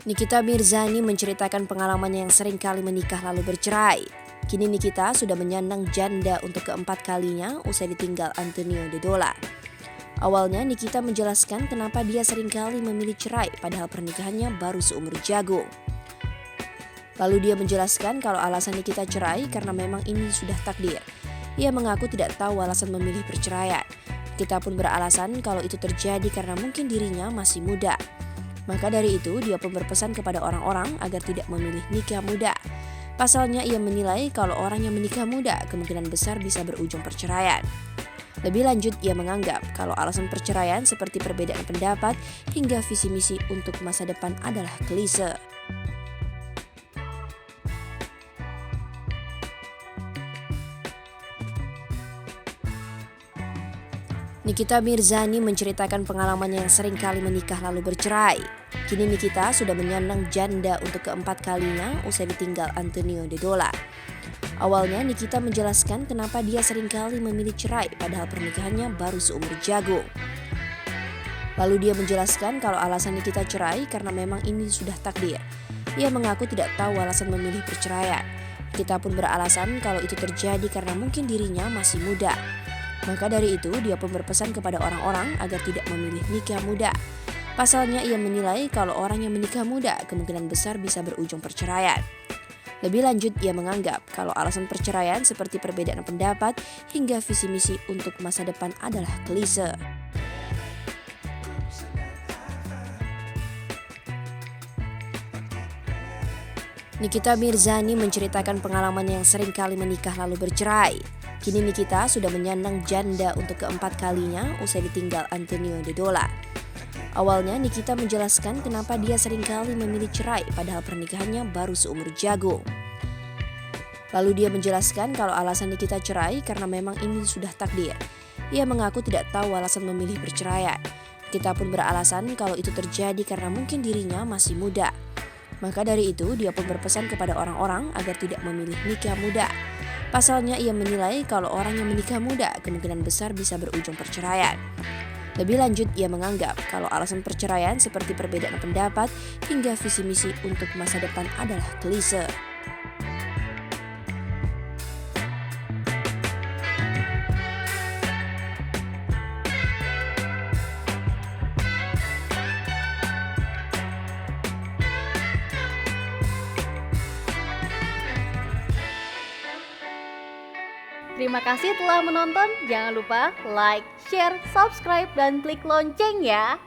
Nikita Mirzani menceritakan pengalamannya yang sering kali menikah lalu bercerai. Kini Nikita sudah menyandang janda untuk keempat kalinya usai ditinggal Antonio Dodola. Awalnya Nikita menjelaskan kenapa dia sering kali memilih cerai padahal pernikahannya baru seumur jagung. Lalu dia menjelaskan kalau alasan Nikita cerai karena memang ini sudah takdir. Ia mengaku tidak tahu alasan memilih perceraian. Nikita pun beralasan kalau itu terjadi karena mungkin dirinya masih muda. Maka dari itu, dia pun berpesan kepada orang-orang agar tidak memilih nikah muda. Pasalnya, ia menilai kalau orang yang menikah muda kemungkinan besar bisa berujung perceraian. Lebih lanjut, ia menganggap kalau alasan perceraian seperti perbedaan pendapat hingga visi misi untuk masa depan adalah klise. Nikita Mirzani menceritakan pengalamannya yang sering kali menikah lalu bercerai. Kini Nikita sudah menyandang janda untuk keempat kalinya usai ditinggal Antonio Dodola. Awalnya Nikita menjelaskan kenapa dia sering kali memilih cerai padahal pernikahannya baru seumur jagung. Lalu dia menjelaskan kalau alasan Nikita cerai karena memang ini sudah takdir. Ia mengaku tidak tahu alasan memilih perceraian. Nikita pun beralasan kalau itu terjadi karena mungkin dirinya masih muda. Maka dari itu, dia pun berpesan kepada orang-orang agar tidak memilih nikah muda. Pasalnya, ia menilai kalau orang yang menikah muda kemungkinan besar bisa berujung perceraian. Lebih lanjut, ia menganggap kalau alasan perceraian seperti perbedaan pendapat hingga visi misi untuk masa depan adalah klise. Nikita Mirzani menceritakan pengalamannya yang sering kali menikah lalu bercerai. Kini Nikita sudah menyandang janda untuk keempat kalinya usai ditinggal Antonio Dodola. Awalnya Nikita menjelaskan kenapa dia sering kali memilih cerai padahal pernikahannya baru seumur jagung. Lalu dia menjelaskan kalau alasan Nikita cerai karena memang ini sudah takdir. Ia mengaku tidak tahu alasan memilih perceraian. Nikita pun beralasan kalau itu terjadi karena mungkin dirinya masih muda. Maka dari itu, dia pun berpesan kepada orang-orang agar tidak memilih nikah muda. Pasalnya, ia menilai kalau orang yang menikah muda kemungkinan besar bisa berujung perceraian. Lebih lanjut, ia menganggap kalau alasan perceraian seperti perbedaan pendapat hingga visi misi untuk masa depan adalah klise. Terima kasih telah menonton. Jangan lupa like, share, subscribe, dan klik lonceng ya.